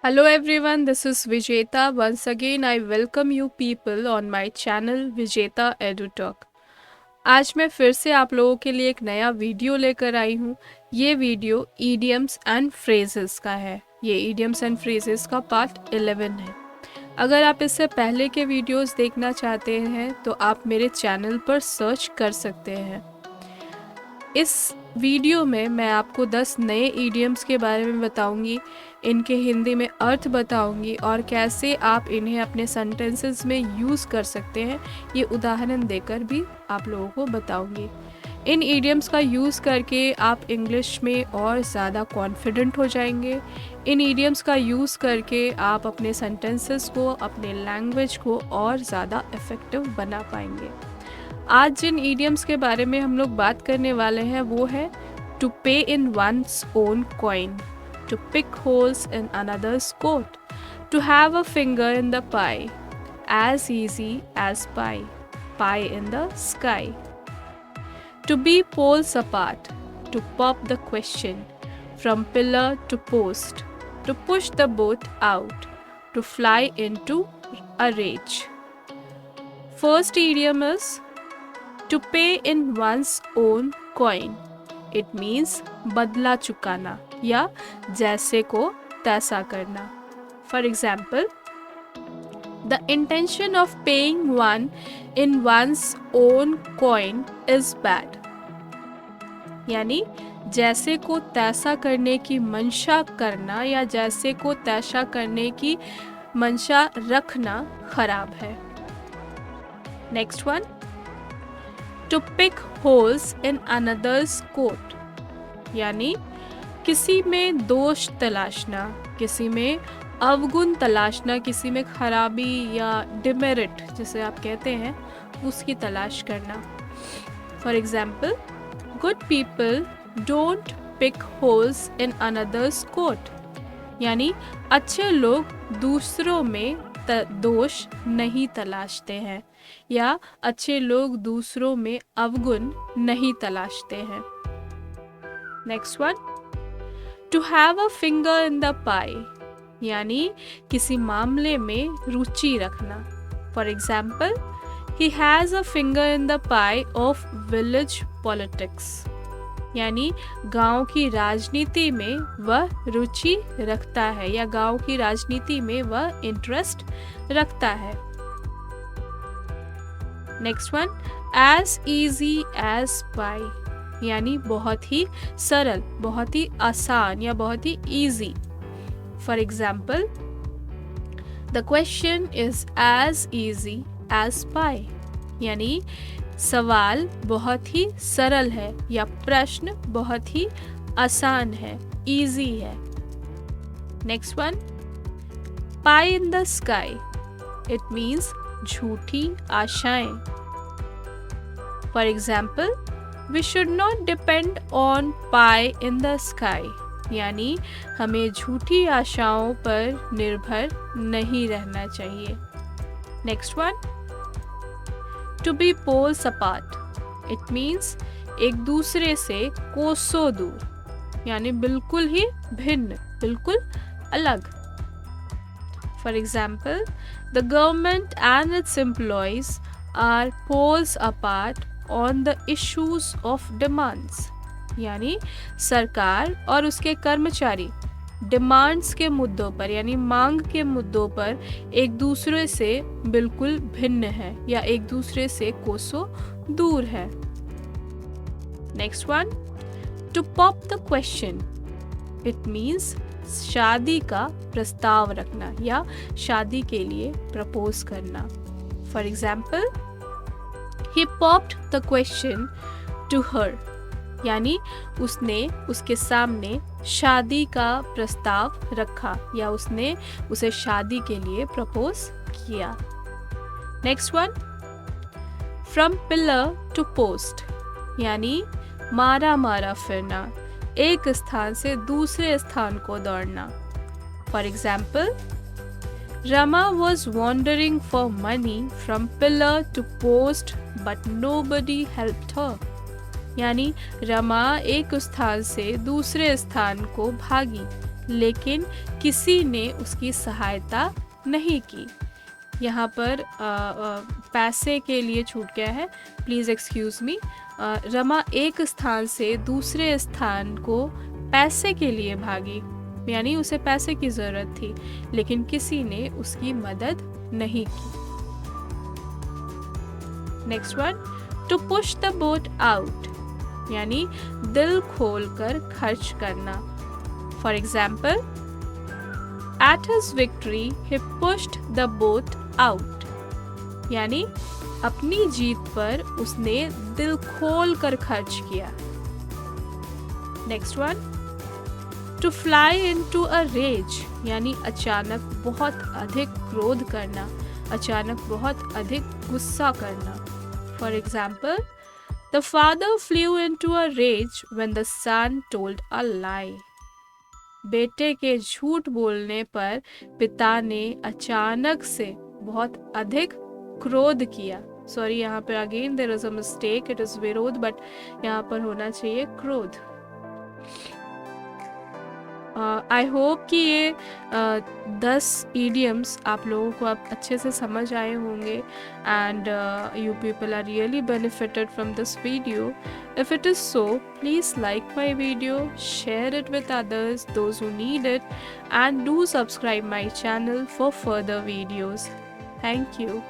Hello everyone, this is Vijeta. Once again, I welcome you people on my channel Vijeta EduTalk. आज मैं फिर से आप लोगों के लिए एक नया वीडियो लेकर आई हूँ। ये वीडियो ईडियम्स एंड फ्रेजेस का है। ये ईडियम्स एंड फ्रेजेस का पार्ट 11 है। अगर आप इससे पहले के वीडियोस देखना चाहते हैं तो आप मेरे चैनल पर सर्च कर सकते हैं। इस वीडियो में मैं आपको 10 नए ईडियम्स के बारे में बताऊंगी, इनके हिंदी में अर्थ बताऊंगी और कैसे आप इन्हें अपने सेंटेंसेस में यूज़ कर सकते हैं, ये उदाहरण देकर भी आप लोगों को बताऊंगी। इन ईडियम्स का यूज़ करके आप इंग्लिश में और ज़्यादा कॉन्फिडेंट हो जाएंगे। इन ईडियम्स का यूज़ करके आप अपने सेंटेंसेस को, अपने लैंग्वेज को और ज़्यादा इफ़ेक्टिव बना पाएंगे। आज जिन ईडियम्स के बारे में हम लोग बात करने वाले हैं वो है to pay in one's own coin, to pick holes in another's coat, to have a finger in the pie, as easy as pie, pie in the sky, to be poles apart, to pop the question, from pillar to post, to push the boat out, to fly into a rage. First idiom is to pay in one's own coin. It means बदला चुकाना या जैसे को तैसा करना. For example, the intention of paying one in one's own coin is bad. यानी जैसे को तैसा करने की मंशा करना या जैसे को तैसा करने की मंशा रखना खराब है. Next one, to pick holes in another's coat, यानी किसी में दोष तलाशना, किसी में अवगुण तलाशना, किसी में खराबी या डिमेरिट जिसे आप कहते हैं उसकी तलाश करना. For example, good people don't pick holes in another's coat, यानी अच्छे लोग दूसरों में दोष नहीं तलाशते हैं या अच्छे लोग दूसरों में अवगुण नहीं तलाशते हैं. Next one, to have a finger in the pie, यानी किसी मामले में रुचि रखना. For example, he has a finger in the pie of village politics, यानी गांव की राजनीति में वह रुचि रखता है या गांव की राजनीति में वह इंटरेस्ट रखता है. Next one, as easy as pie, यानी बहुत ही सरल, बहुत ही आसान या बहुत ही easy. For example, the question is as easy as pie, यानी सवाल बहुत ही सरल है या प्रश्न बहुत ही आसान है, इजी है. Next one, pie in the sky, it means झूठी आशाएं. For example, we should not depend on pie in the sky, यानी हमें झूठी आशाओं पर निर्भर नहीं रहना चाहिए. Next one, to be poles apart, it means एक दूसरे से कोसों दूर, यानी बिल्कुल ही भिन्न, बिल्कुल अलग. For example, the government and its employees are poles apart on the issues of demands, यानी सरकार और उसके कर्मचारी डिमांड्स के मुद्दों पर यानी मांग के मुद्दों पर एक दूसरे से बिल्कुल भिन्न है या एक दूसरे से कोसों दूर है. Next one, to pop the question, it means शादी का प्रस्ताव रखना या शादी के लिए प्रपोज करना. For example, he popped the question to her, यानी उसने उसके सामने शादी का प्रस्ताव रखा या उसने उसे शादी के लिए प्रपोज किया. Next one, from pillar to post, यानी मारा मारा फिरना, एक स्थान से दूसरे स्थान को दौड़ना. For example, Rama was wandering for money from pillar to post but nobody helped her, यानी रमा एक स्थान से दूसरे स्थान को भागी लेकिन किसी ने उसकी सहायता नहीं की। यहाँ पर पैसे के लिए छूट गया है, प्लीज़ एक्सक्यूज़ मी। रमा एक स्थान से दूसरे स्थान को पैसे के लिए भागी, यानी उसे पैसे की ज़रूरत थी, लेकिन किसी ने उसकी मदद नहीं की। Next one, to push the boat out, यानी दिल खोलकर खर्च करना। For example, at his victory he pushed the boat out, यानी अपनी जीत पर उसने दिल खोल कर खर्च किया। Next one, to fly into a rage, यानी अचानक बहुत अधिक क्रोध करना, अचानक बहुत अधिक गुस्सा करना। For example, the father flew into a rage when the son told a lie, बेटे के झूठ बोलने पर पिता ने अचानक से बहुत अधिक क्रोध किया। सॉरी, यहाँ पर again there is a mistake, it is विरोध, बट यहाँ पर होना चाहिए क्रोध। आई होप कि ये 10 idioms आप लोगों को अब अच्छे से समझ आए होंगे, and you people are really benefited from this video. If it is so, please like my video, share it with others, those who need it, and do subscribe my channel for further videos. Thank you.